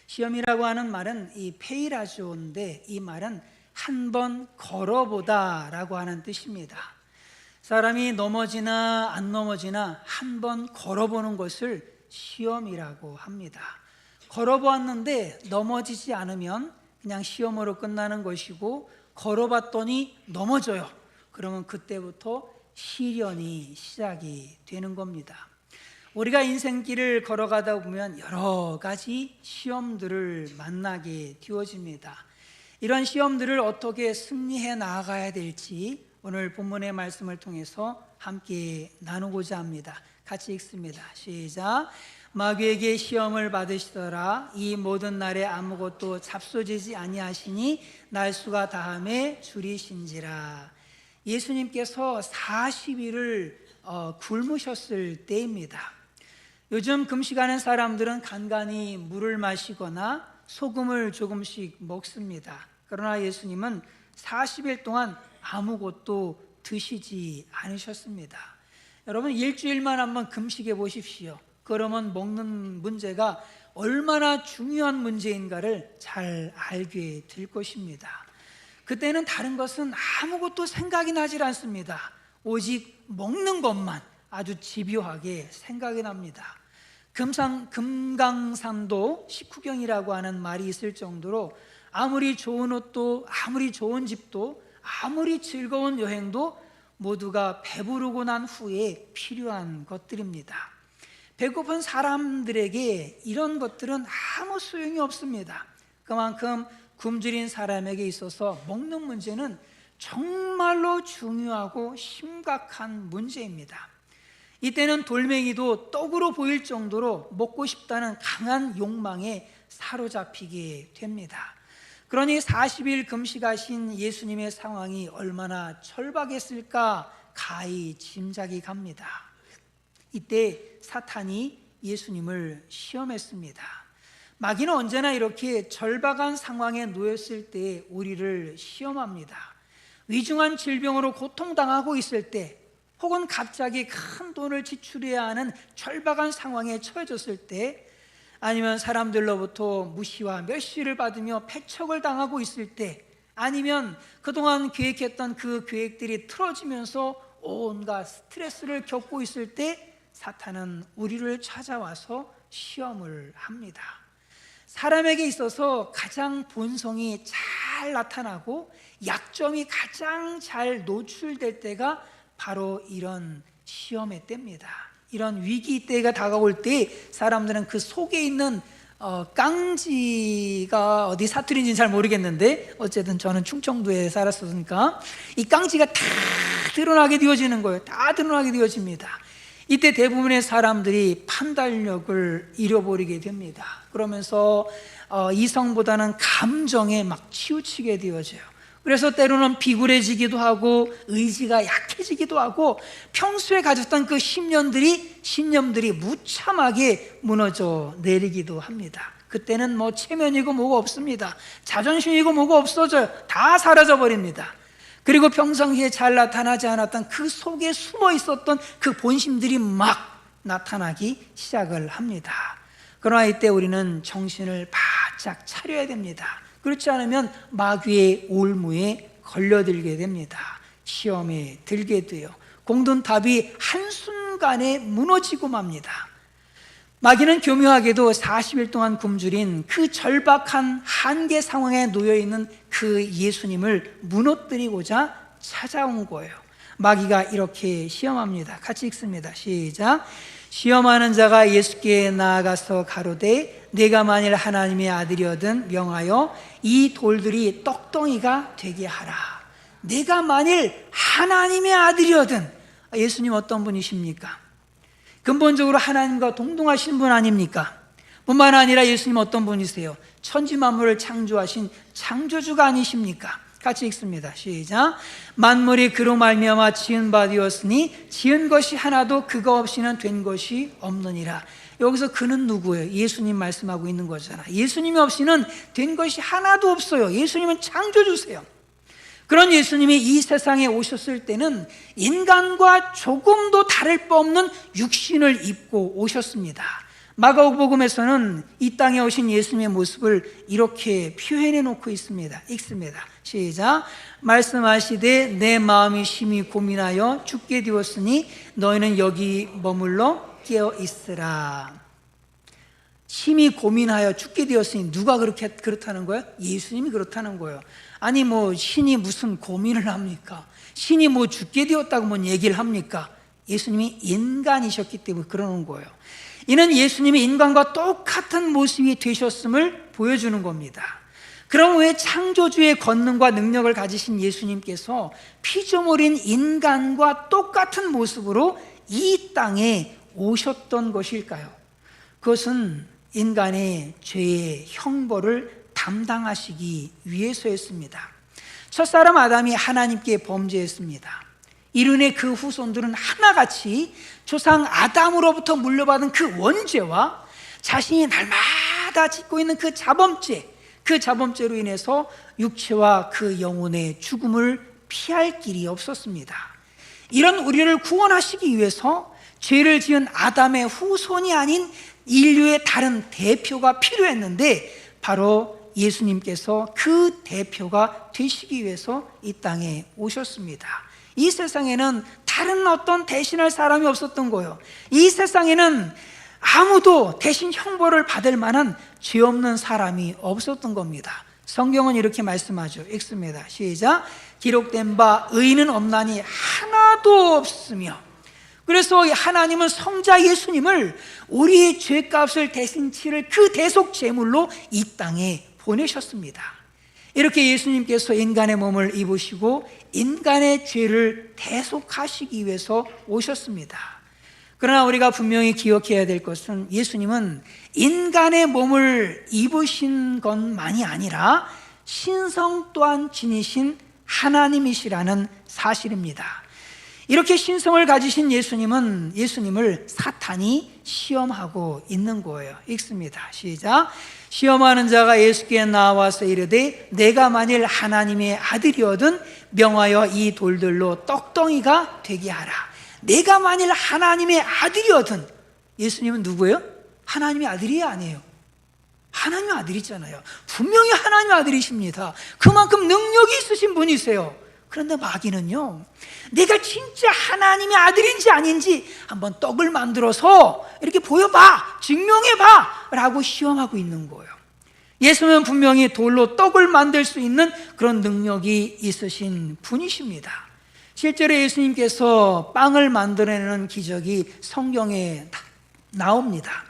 시험이라고 하는 말은 이 페이라조인데, 이 말은 한번 걸어보다 라고 하는 뜻입니다. 사람이 넘어지나 안 넘어지나 한번 걸어보는 것을 시험이라고 합니다. 걸어보았는데 넘어지지 않으면 그냥 시험으로 끝나는 것이고, 걸어봤더니 넘어져요. 그러면 그때부터 시련이 시작이 되는 겁니다. 우리가 인생길을 걸어가다 보면 여러 가지 시험들을 만나게 되어집니다. 이런 시험들을 어떻게 승리해 나아가야 될지 오늘 본문의 말씀을 통해서 함께 나누고자 합니다. 같이 읽습니다. 시작. 마귀에게 시험을 받으시더라. 이 모든 날에 아무것도 잡소지지 아니하시니 날수가 다함에 줄이신지라. 예수님께서 40일을 굶으셨을 때입니다. 요즘 금식하는 사람들은 간간히 물을 마시거나 소금을 조금씩 먹습니다. 그러나 예수님은 40일 동안 아무것도 드시지 않으셨습니다. 여러분, 일주일만 한번 금식해 보십시오. 그러면 먹는 문제가 얼마나 중요한 문제인가를 잘 알게 될 것입니다. 그때는 다른 것은 아무것도 생각이 나질 않습니다. 오직 먹는 것만 아주 집요하게 생각이 납니다. 금강산도 식후경이라고 하는 말이 있을 정도로 아무리 좋은 옷도, 아무리 좋은 집도, 아무리 즐거운 여행도 모두가 배부르고 난 후에 필요한 것들입니다. 배고픈 사람들에게 이런 것들은 아무 소용이 없습니다. 그만큼 굶주린 사람에게 있어서 먹는 문제는 정말로 중요하고 심각한 문제입니다. 이때는 돌멩이도 떡으로 보일 정도로 먹고 싶다는 강한 욕망에 사로잡히게 됩니다. 그러니 40일 금식하신 예수님의 상황이 얼마나 절박했을까 가히 짐작이 갑니다. 이때 사탄이 예수님을 시험했습니다. 마귀는 언제나 이렇게 절박한 상황에 놓였을 때 우리를 시험합니다. 위중한 질병으로 고통당하고 있을 때, 혹은 갑자기 큰 돈을 지출해야 하는 절박한 상황에 처해졌을 때, 아니면 사람들로부터 무시와 멸시를 받으며 패척을 당하고 있을 때, 아니면 그동안 계획했던 그 계획들이 틀어지면서 온갖 스트레스를 겪고 있을 때 사탄은 우리를 찾아와서 시험을 합니다. 사람에게 있어서 가장 본성이 잘 나타나고 약점이 가장 잘 노출될 때가 바로 이런 시험의 때입니다. 이런 위기 때가 다가올 때 사람들은 그 속에 있는 깡지가 어디 사투리인지는 잘 모르겠는데, 어쨌든 저는 충청도에 살았으니까 이 깡지가 다 드러나게 되어지는 거예요. 다 드러나게 되어집니다. 이때 대부분의 사람들이 판단력을 잃어버리게 됩니다. 그러면서 이성보다는 감정에 막 치우치게 되어져요. 그래서 때로는 비굴해지기도 하고 의지가 약해지기도 하고 평소에 가졌던 그 신념들이 무참하게 무너져 내리기도 합니다. 그때는 뭐 체면이고 뭐가 없습니다. 자존심이고 뭐가 없어져요. 다 사라져 버립니다. 그리고 평상시에 잘 나타나지 않았던 그 속에 숨어 있었던 그 본심들이 막 나타나기 시작을 합니다. 그러나 이때 우리는 정신을 바짝 차려야 됩니다. 그렇지 않으면 마귀의 올무에 걸려들게 됩니다. 시험에 들게 돼요. 공든탑이 한순간에 무너지고 맙니다. 마귀는 교묘하게도 40일 동안 굶주린 그 절박한 한계 상황에 놓여있는 그 예수님을 무너뜨리고자 찾아온 거예요. 마귀가 이렇게 시험합니다. 같이 읽습니다. 시작. 시험하는 자가 예수께 나아가서 가로되 내가 만일 하나님의 아들이거든 명하여 이 돌들이 떡덩이가 되게 하라. 내가 만일 하나님의 아들이거든. 예수님 어떤 분이십니까? 근본적으로 하나님과 동등하신 분 아닙니까? 뿐만 아니라 예수님 어떤 분이세요? 천지 만물을 창조하신 창조주가 아니십니까? 같이 읽습니다. 시작. 만물이 그로 말미암아 지은 바 되었으니 지은 것이 하나도 그거 없이는 된 것이 없느니라. 여기서 그는 누구예요? 예수님 말씀하고 있는 거잖아. 예수님이 없이는 된 것이 하나도 없어요. 예수님은 창조주세요. 그런 예수님이 이 세상에 오셨을 때는 인간과 조금도 다를 바 없는 육신을 입고 오셨습니다. 마가복음에서는 이 땅에 오신 예수님의 모습을 이렇게 표현해 놓고 있습니다. 읽습니다. 시작. 말씀하시되 내 마음이 심히 고민하여 죽게 되었으니 너희는 여기 머물러 깨어 있으라. 심히 고민하여 죽게 되었으니 누가 그렇다는 거예요? 예수님이 그렇다는 거예요. 아니 뭐 신이 무슨 고민을 합니까? 신이 뭐 죽게 되었다고 뭐 얘기를 합니까? 예수님이 인간이셨기 때문에 그러는 거예요. 이는 예수님이 인간과 똑같은 모습이 되셨음을 보여주는 겁니다. 그럼 왜 창조주의 권능과 능력을 가지신 예수님께서 피조물인 인간과 똑같은 모습으로 이 땅에 오셨던 것일까요? 그것은 인간의 죄의 형벌을 담당하시기 위해서였습니다. 첫사람 아담이 하나님께 범죄했습니다. 이로 인해 그 후손들은 하나같이 조상 아담으로부터 물려받은 그 원죄와 자신이 날마다 짓고 있는 그 자범죄로 인해서 육체와 그 영혼의 죽음을 피할 길이 없었습니다. 이런 우리를 구원하시기 위해서 죄를 지은 아담의 후손이 아닌 인류의 다른 대표가 필요했는데 바로 예수님께서 그 대표가 되시기 위해서 이 땅에 오셨습니다. 이 세상에는 다른 어떤 대신할 사람이 없었던 거예요. 이 세상에는 아무도 대신 형벌을 받을 만한 죄 없는 사람이 없었던 겁니다. 성경은 이렇게 말씀하죠. 읽습니다. 시작. 기록된 바 의인은 없나니 하나도 없으며. 그래서 하나님은 성자 예수님을 우리의 죄값을 대신 치를 그 대속 제물로 이 땅에 보내셨습니다. 이렇게 예수님께서 인간의 몸을 입으시고 인간의 죄를 대속하시기 위해서 오셨습니다. 그러나 우리가 분명히 기억해야 될 것은 예수님은 인간의 몸을 입으신 것만이 아니라 신성 또한 지니신 하나님이시라는 사실입니다. 이렇게 신성을 가지신 예수님을 사탄이 시험하고 있는 거예요. 읽습니다. 시작. 시험하는 자가 예수께 나와서 이르되 내가 만일 하나님의 아들이거든 명하여 이 돌들로 떡덩이가 되게 하라. 내가 만일 하나님의 아들이거든. 예수님은 누구예요? 하나님의 아들이 아니에요. 하나님의 아들이잖아요. 분명히 하나님의 아들이십니다. 그만큼 능력이 있으신 분이세요. 그런데 마귀는요, 내가 진짜 하나님의 아들인지 아닌지 한번 떡을 만들어서 이렇게 보여봐, 증명해봐 라고 시험하고 있는 거예요. 예수님은 분명히 돌로 떡을 만들 수 있는 그런 능력이 있으신 분이십니다. 실제로 예수님께서 빵을 만들어내는 기적이 성경에 나옵니다.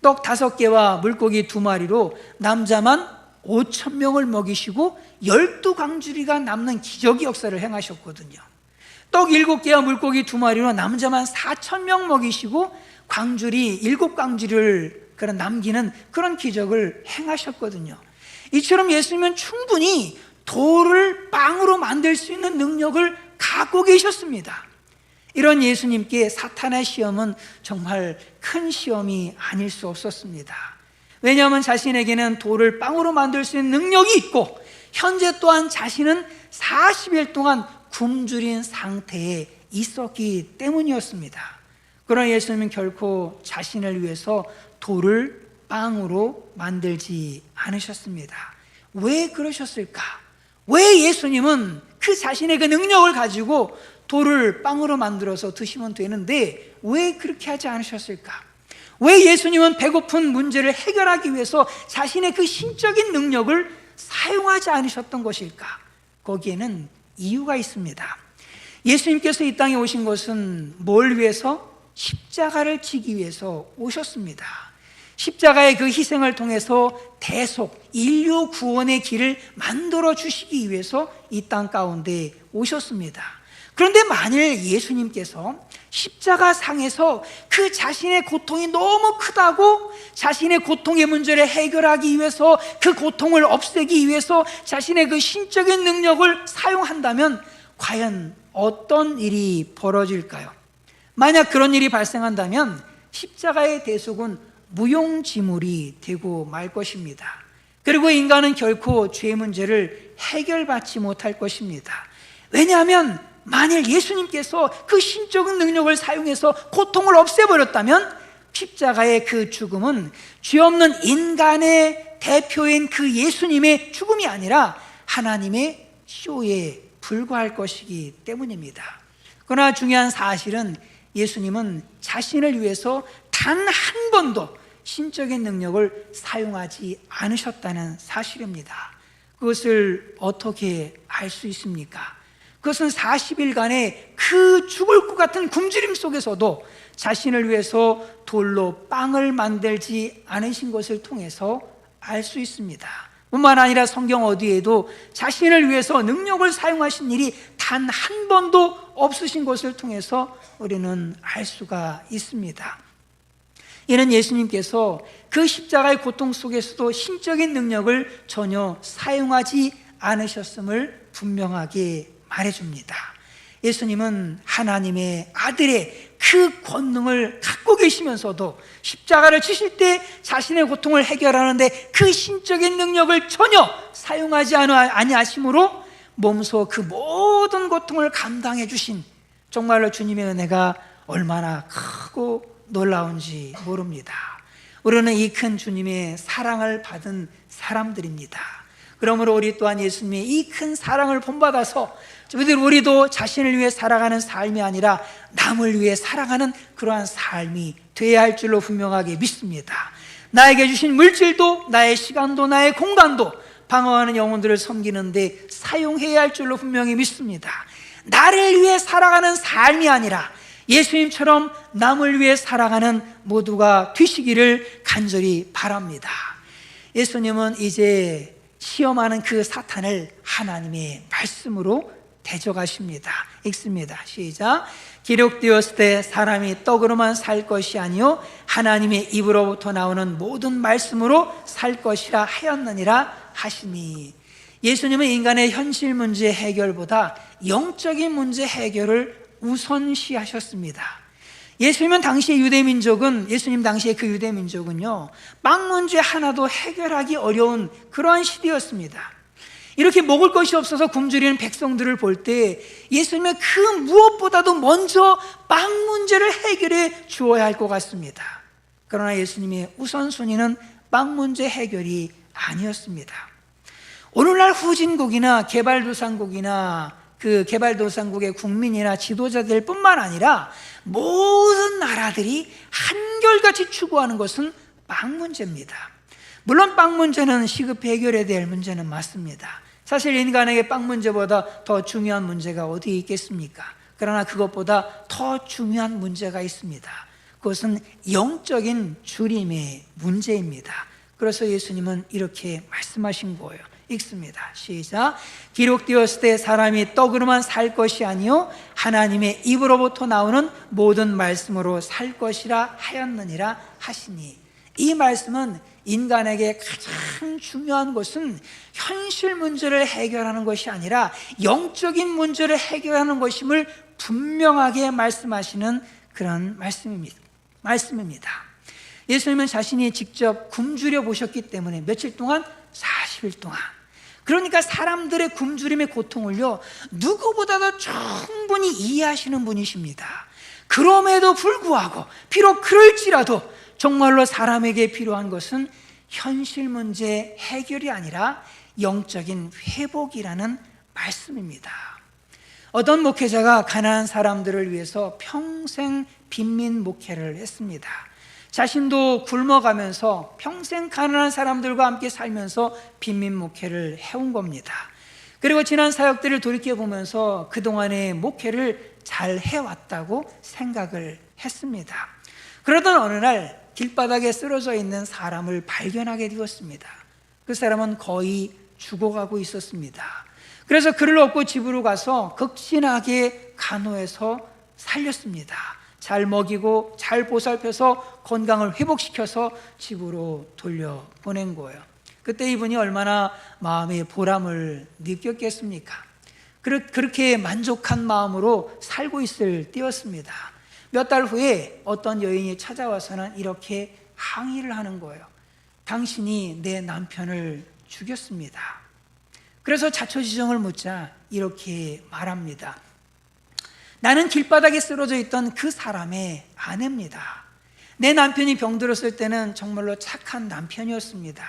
떡 5개와 물고기 2마리로 남자만 5,000명을 먹이시고 12광주리가 남는 기적의 역사를 행하셨거든요. 떡 7개와 물고기 2마리로 남자만 4,000명 먹이시고 광주리 7광주리를 남기는 그런 기적을 행하셨거든요. 이처럼 예수님은 충분히 돌을 빵으로 만들 수 있는 능력을 갖고 계셨습니다. 이런 예수님께 사탄의 시험은 정말 큰 시험이 아닐 수 없었습니다. 왜냐하면 자신에게는 돌을 빵으로 만들 수 있는 능력이 있고 현재 또한 자신은 40일 동안 굶주린 상태에 있었기 때문이었습니다. 그러나 예수님은 결코 자신을 위해서 돌을 빵으로 만들지 않으셨습니다. 왜 그러셨을까? 왜 예수님은 그 자신의 그 능력을 가지고 돌을 빵으로 만들어서 드시면 되는데 왜 그렇게 하지 않으셨을까? 왜 예수님은 배고픈 문제를 해결하기 위해서 자신의 그 신적인 능력을 사용하지 않으셨던 것일까? 거기에는 이유가 있습니다. 예수님께서 이 땅에 오신 것은 뭘 위해서? 십자가를 지기 위해서 오셨습니다. 십자가의 그 희생을 통해서 대속, 인류 구원의 길을 만들어 주시기 위해서 이 땅 가운데 오셨습니다. 그런데 만일 예수님께서 십자가 상에서 그 자신의 고통이 너무 크다고 자신의 고통의 문제를 해결하기 위해서 그 고통을 없애기 위해서 자신의 그 신적인 능력을 사용한다면 과연 어떤 일이 벌어질까요? 만약 그런 일이 발생한다면 십자가의 대속은 무용지물이 되고 말 것입니다. 그리고 인간은 결코 죄 문제를 해결받지 못할 것입니다. 왜냐하면 만일 예수님께서 그 신적인 능력을 사용해서 고통을 없애버렸다면 십자가의 그 죽음은 죄 없는 인간의 대표인 그 예수님의 죽음이 아니라 하나님의 쇼에 불과할 것이기 때문입니다. 그러나 중요한 사실은 예수님은 자신을 위해서 단 한 번도 신적인 능력을 사용하지 않으셨다는 사실입니다. 그것을 어떻게 알 수 있습니까? 그것은 40일간의 그 죽을 것 같은 굶주림 속에서도 자신을 위해서 돌로 빵을 만들지 않으신 것을 통해서 알 수 있습니다. 뿐만 아니라 성경 어디에도 자신을 위해서 능력을 사용하신 일이 단 한 번도 없으신 것을 통해서 우리는 알 수가 있습니다. 이는 예수님께서 그 십자가의 고통 속에서도 신적인 능력을 전혀 사용하지 않으셨음을 분명하게 말해줍니다. 예수님은 하나님의 아들의 그 권능을 갖고 계시면서도 십자가를 지실 때 자신의 고통을 해결하는데 그 신적인 능력을 전혀 사용하지 아니하심으로 몸소 그 모든 고통을 감당해 주신 정말로 주님의 은혜가 얼마나 크고 놀라운지 모릅니다. 우리는 이 큰 주님의 사랑을 받은 사람들입니다. 그러므로 우리 또한 예수님의 이 큰 사랑을 본받아서 우리도 자신을 위해 살아가는 삶이 아니라 남을 위해 살아가는 그러한 삶이 되어야 할 줄로 분명하게 믿습니다. 나에게 주신 물질도 나의 시간도 나의 공간도 방황하는 영혼들을 섬기는데 사용해야 할 줄로 분명히 믿습니다. 나를 위해 살아가는 삶이 아니라 예수님처럼 남을 위해 살아가는 모두가 되시기를 간절히 바랍니다. 예수님은 이제 시험하는 그 사탄을 하나님의 말씀으로 대적하십니다. 읽습니다. 시작. 기록되었을 때 사람이 떡으로만 살 것이 아니요 하나님의 입으로부터 나오는 모든 말씀으로 살 것이라 하였느니라 하시니, 예수님은 인간의 현실 문제 해결보다 영적인 문제 해결을 우선시하셨습니다. 예수님 당시의 그 유대 민족은요, 빵 문제 하나도 해결하기 어려운 그러한 시대였습니다. 이렇게 먹을 것이 없어서 굶주리는 백성들을 볼 때 예수님은 그 무엇보다도 먼저 빵 문제를 해결해 주어야 할 것 같습니다. 그러나 예수님의 우선순위는 빵 문제 해결이 아니었습니다. 오늘날 후진국이나 개발도상국이나 그 개발도상국의 국민이나 지도자들 뿐만 아니라 모든 나라들이 한결같이 추구하는 것은 빵 문제입니다. 물론 빵 문제는 시급히 해결해야 될 문제는 맞습니다. 사실 인간에게 빵 문제보다 더 중요한 문제가 어디 있겠습니까? 그러나 그것보다 더 중요한 문제가 있습니다. 그것은 영적인 주림의 문제입니다. 그래서 예수님은 이렇게 말씀하신 거예요. 읽습니다. 시작. 기록되었을 때 사람이 떡으로만 살 것이 아니요 하나님의 입으로부터 나오는 모든 말씀으로 살 것이라 하였느니라 하시니, 이 말씀은 인간에게 가장 중요한 것은 현실 문제를 해결하는 것이 아니라 영적인 문제를 해결하는 것임을 분명하게 말씀하시는 그런 말씀입니다. 예수님은 자신이 직접 굶주려 보셨기 때문에 며칠 동안 40일 동안, 그러니까 사람들의 굶주림의 고통을요 누구보다도 충분히 이해하시는 분이십니다. 그럼에도 불구하고 비록 그럴지라도 정말로 사람에게 필요한 것은 현실 문제 해결이 아니라 영적인 회복이라는 말씀입니다. 어떤 목회자가 가난한 사람들을 위해서 평생 빈민 목회를 했습니다. 자신도 굶어가면서 평생 가난한 사람들과 함께 살면서 빈민 목회를 해온 겁니다. 그리고 지난 사역들을 돌이켜보면서 그동안의 목회를 잘 해왔다고 생각을 했습니다. 그러던 어느 날 길바닥에 쓰러져 있는 사람을 발견하게 되었습니다. 그 사람은 거의 죽어가고 있었습니다. 그래서 그를 업고 집으로 가서 극진하게 간호해서 살렸습니다. 잘 먹이고 잘 보살펴서 건강을 회복시켜서 집으로 돌려보낸 거예요. 그때 이분이 얼마나 마음의 보람을 느꼈겠습니까? 그렇게 만족한 마음으로 살고 있을 때였습니다. 몇 달 후에 어떤 여인이 찾아와서는 이렇게 항의를 하는 거예요. 당신이 내 남편을 죽였습니다. 그래서 자초지종을 묻자 이렇게 말합니다. 나는 길바닥에 쓰러져 있던 그 사람의 아내입니다. 내 남편이 병들었을 때는 정말로 착한 남편이었습니다.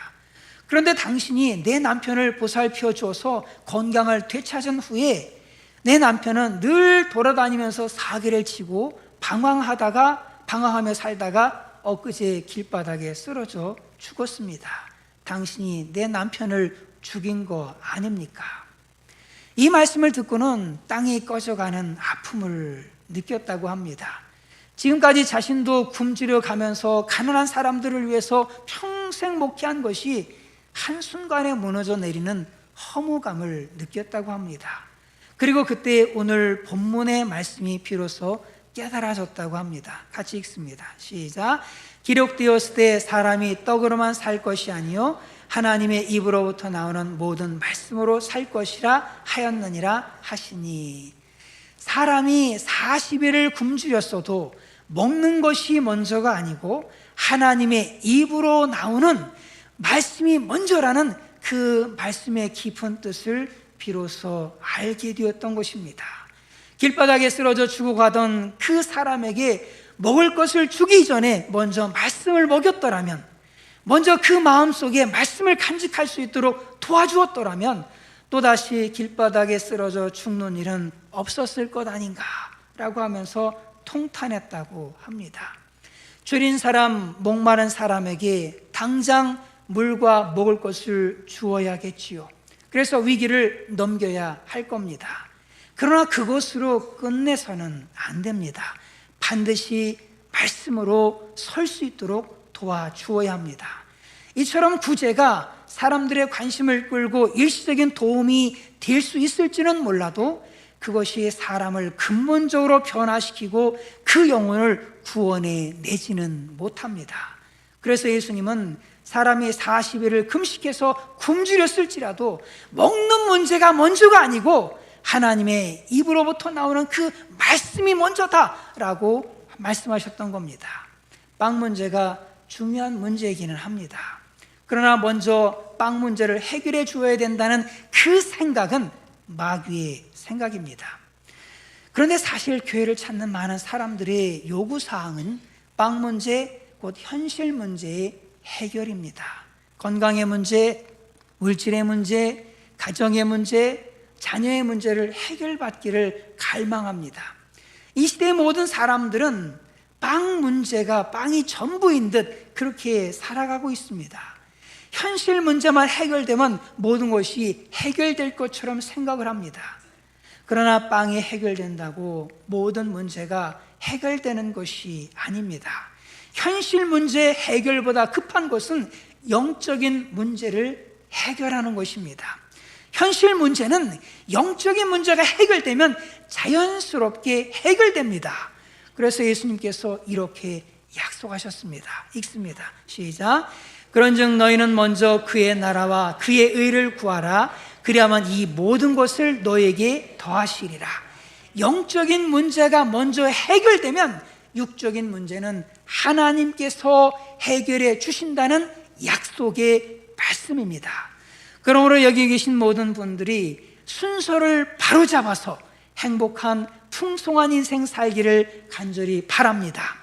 그런데 당신이 내 남편을 보살펴 줘서 건강을 되찾은 후에 내 남편은 늘 돌아다니면서 사기를 치고 방황하며 살다가 엊그제 길바닥에 쓰러져 죽었습니다. 당신이 내 남편을 죽인 거 아닙니까? 이 말씀을 듣고는 땅이 꺼져가는 아픔을 느꼈다고 합니다. 지금까지 자신도 굶주려 가면서 가난한 사람들을 위해서 평생 목회한 것이 한순간에 무너져 내리는 허무감을 느꼈다고 합니다. 그리고 그때 오늘 본문의 말씀이 비로소 깨달아졌다고 합니다. 같이 읽습니다. 시작. 기록되었을 때 사람이 떡으로만 살 것이 아니요 하나님의 입으로부터 나오는 모든 말씀으로 살 것이라 하였느니라 하시니, 사람이 40일을 굶주렸어도 먹는 것이 먼저가 아니고 하나님의 입으로 나오는 말씀이 먼저라는 그 말씀의 깊은 뜻을 비로소 알게 되었던 것입니다. 길바닥에 쓰러져 죽어가던 그 사람에게 먹을 것을 주기 전에 먼저 말씀을 먹였더라면, 먼저 그 마음속에 말씀을 간직할 수 있도록 도와주었더라면 또다시 길바닥에 쓰러져 죽는 일은 없었을 것 아닌가라고 하면서 통탄했다고 합니다. 줄인 사람, 목마른 사람에게 당장 물과 먹을 것을 주어야겠지요. 그래서 위기를 넘겨야 할 겁니다. 그러나 그것으로 끝내서는 안 됩니다. 반드시 말씀으로 설 수 있도록 도와주어야 합니다. 이처럼 구제가 사람들의 관심을 끌고 일시적인 도움이 될 수 있을지는 몰라도 그것이 사람을 근본적으로 변화시키고 그 영혼을 구원해 내지는 못합니다. 그래서 예수님은 사람이 40일을 금식해서 굶주렸을지라도 먹는 문제가 먼저가 아니고 하나님의 입으로부터 나오는 그 말씀이 먼저다라고 말씀하셨던 겁니다. 빵 문제가 중요한 문제이기는 합니다. 그러나 먼저 빵 문제를 해결해 주어야 된다는 그 생각은 마귀의 생각입니다. 그런데 사실 교회를 찾는 많은 사람들의 요구사항은 빵 문제, 곧 현실 문제의 해결입니다. 건강의 문제, 물질의 문제, 가정의 문제, 자녀의 문제를 해결받기를 갈망합니다. 이 시대의 모든 사람들은 빵 문제가 빵이 전부인 듯 그렇게 살아가고 있습니다. 현실 문제만 해결되면 모든 것이 해결될 것처럼 생각을 합니다. 그러나 빵이 해결된다고 모든 문제가 해결되는 것이 아닙니다. 현실 문제 해결보다 급한 것은 영적인 문제를 해결하는 것입니다. 현실 문제는 영적인 문제가 해결되면 자연스럽게 해결됩니다. 그래서 예수님께서 이렇게 약속하셨습니다. 읽습니다. 시작. 그런즉 너희는 먼저 그의 나라와 그의 의를 구하라. 그리하면 이 모든 것을 너에게 더하시리라. 영적인 문제가 먼저 해결되면 육적인 문제는 하나님께서 해결해 주신다는 약속의 말씀입니다. 그러므로 여기 계신 모든 분들이 순서를 바로잡아서 행복한 풍성한 인생 살기를 간절히 바랍니다.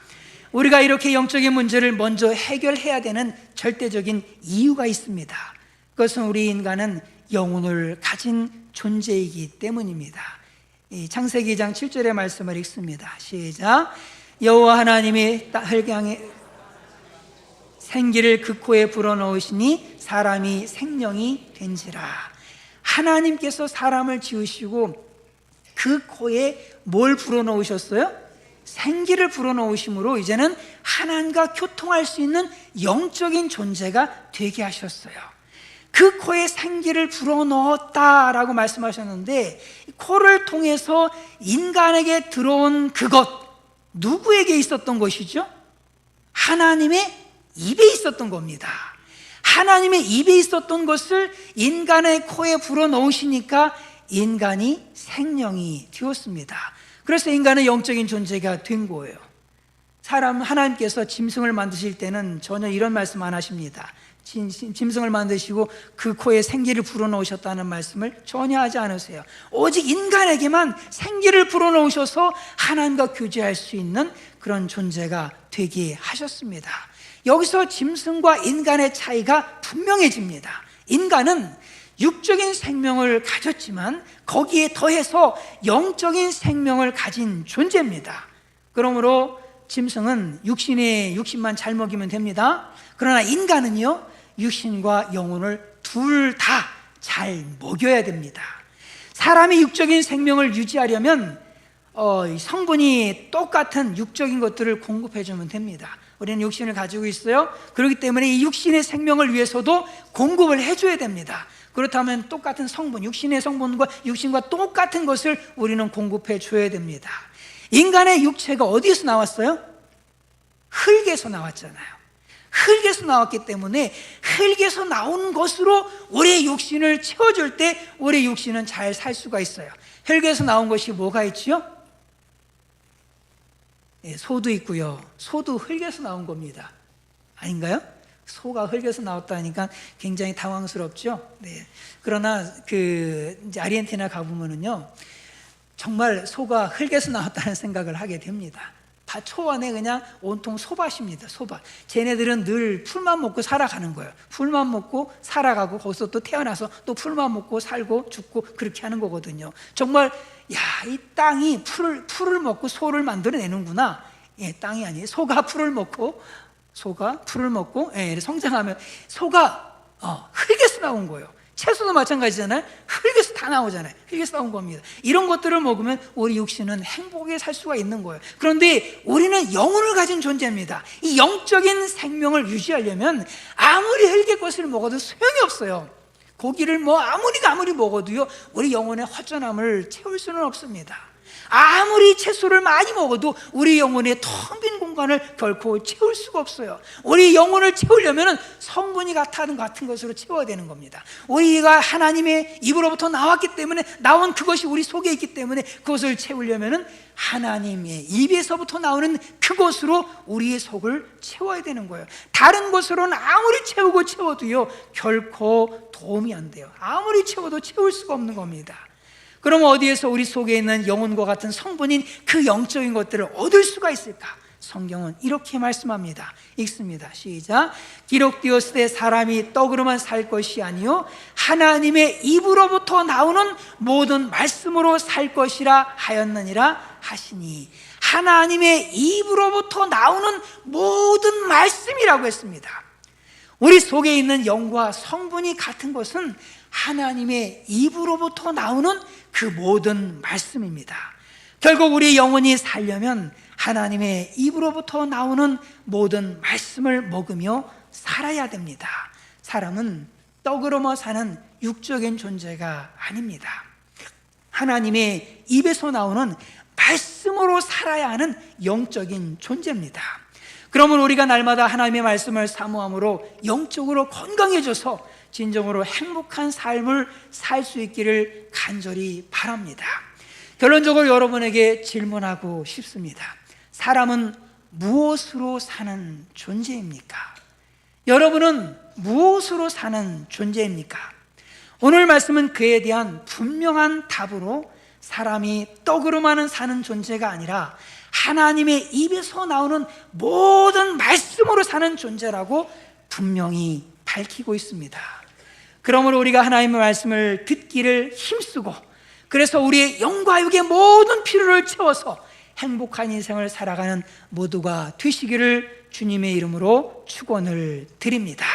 우리가 이렇게 영적인 문제를 먼저 해결해야 되는 절대적인 이유가 있습니다. 그것은 우리 인간은 영혼을 가진 존재이기 때문입니다. 창세기 2장 7절의 말씀을 읽습니다. 시작. 여호와 하나님이 흙양에 생기를 그 코에 불어넣으시니 사람이 생명이 된지라. 하나님께서 사람을 지으시고 그 코에 뭘 불어넣으셨어요? 생기를 불어넣으심으로 이제는 하나님과 교통할 수 있는 영적인 존재가 되게 하셨어요. 그 코에 생기를 불어넣었다라고 말씀하셨는데, 코를 통해서 인간에게 들어온 그것, 누구에게 있었던 것이죠? 하나님의 입에 있었던 겁니다. 하나님의 입에 있었던 것을 인간의 코에 불어넣으시니까 인간이 생명이 되었습니다. 그래서 인간은 영적인 존재가 된 거예요. 하나님께서 짐승을 만드실 때는 전혀 이런 말씀 안 하십니다. 짐승을 만드시고 그 코에 생기를 불어넣으셨다는 말씀을 전혀 하지 않으세요. 오직 인간에게만 생기를 불어넣으셔서 하나님과 교제할 수 있는 그런 존재가 되게 하셨습니다. 여기서 짐승과 인간의 차이가 분명해집니다. 인간은 육적인 생명을 가졌지만 거기에 더해서 영적인 생명을 가진 존재입니다. 그러므로 짐승은 육신만 잘 먹이면 됩니다. 그러나 인간은요, 육신과 영혼을 둘 다 잘 먹여야 됩니다. 사람이 육적인 생명을 유지하려면 성분이 똑같은 육적인 것들을 공급해주면 됩니다. 우리는 육신을 가지고 있어요. 그렇기 때문에 이 육신의 생명을 위해서도 공급을 해줘야 됩니다. 그렇다면 똑같은 성분, 육신의 성분과 육신과 똑같은 것을 우리는 공급해 줘야 됩니다. 인간의 육체가 어디에서 나왔어요? 흙에서 나왔잖아요. 흙에서 나왔기 때문에 흙에서 나온 것으로 우리의 육신을 채워줄 때 우리의 육신은 잘 살 수가 있어요. 흙에서 나온 것이 뭐가 있지요? 소도 있고요. 소도 흙에서 나온 겁니다. 아닌가요? 소가 흙에서 나왔다니까 굉장히 당황스럽죠. 네. 그러나 이제 아르헨티나 가보면은요, 정말 소가 흙에서 나왔다는 생각을 하게 됩니다. 초 안에 그냥 온통 소밭입니다. 소밭. 쟤네들은 늘 풀만 먹고 살아가는 거예요. 풀만 먹고 살아가고 거기서 또 태어나서 또 풀만 먹고 살고 죽고 그렇게 하는 거거든요. 정말 이 땅이 풀을 먹고 소를 만들어내는구나. 땅이 아니에요. 소가 풀을 먹고 성장하면 소가 흙에서 나온 거예요. 채소도 마찬가지잖아요. 흙에서 다 나오잖아요. 흙에서 나온 겁니다. 이런 것들을 먹으면 우리 육신은 행복하게 살 수가 있는 거예요. 그런데 우리는 영혼을 가진 존재입니다. 이 영적인 생명을 유지하려면 아무리 흙의 것을 먹어도 소용이 없어요. 고기를 아무리 먹어도요, 우리 영혼의 허전함을 채울 수는 없습니다. 아무리 채소를 많이 먹어도 우리 영혼의 텅 빈 공간을 결코 채울 수가 없어요. 우리 영혼을 채우려면 성분이 같은 것으로 채워야 되는 겁니다. 우리가 하나님의 입으로부터 나왔기 때문에, 나온 그것이 우리 속에 있기 때문에 그것을 채우려면 하나님의 입에서부터 나오는 그것으로 우리의 속을 채워야 되는 거예요. 다른 것으로는 아무리 채워도요, 결코 도움이 안 돼요. 아무리 채워도 채울 수가 없는 겁니다. 그럼 어디에서 우리 속에 있는 영혼과 같은 성분인 그 영적인 것들을 얻을 수가 있을까? 성경은 이렇게 말씀합니다. 읽습니다. 시작. 기록되었으되 사람이 떡으로만 살 것이 아니요 하나님의 입으로부터 나오는 모든 말씀으로 살 것이라 하였느니라 하시니, 하나님의 입으로부터 나오는 모든 말씀이라고 했습니다. 우리 속에 있는 영과 성분이 같은 것은 하나님의 입으로부터 나오는 그 모든 말씀입니다. 결국 우리 영혼이 살려면 하나님의 입으로부터 나오는 모든 말씀을 먹으며 살아야 됩니다. 사람은 떡으로만 사는 육적인 존재가 아닙니다. 하나님의 입에서 나오는 말씀으로 살아야 하는 영적인 존재입니다. 그러면 우리가 날마다 하나님의 말씀을 사모함으로 영적으로 건강해져서 진정으로 행복한 삶을 살 수 있기를 간절히 바랍니다. 결론적으로 여러분에게 질문하고 싶습니다. 사람은 무엇으로 사는 존재입니까? 여러분은 무엇으로 사는 존재입니까? 오늘 말씀은 그에 대한 분명한 답으로 사람이 떡으로만은 사는 존재가 아니라 하나님의 입에서 나오는 모든 말씀으로 사는 존재라고 분명히 밝히고 있습니다. 그러므로 우리가 하나님의 말씀을 듣기를 힘쓰고, 그래서 우리의 영과 육의 모든 필요를 채워서 행복한 인생을 살아가는 모두가 되시기를 주님의 이름으로 축원을 드립니다.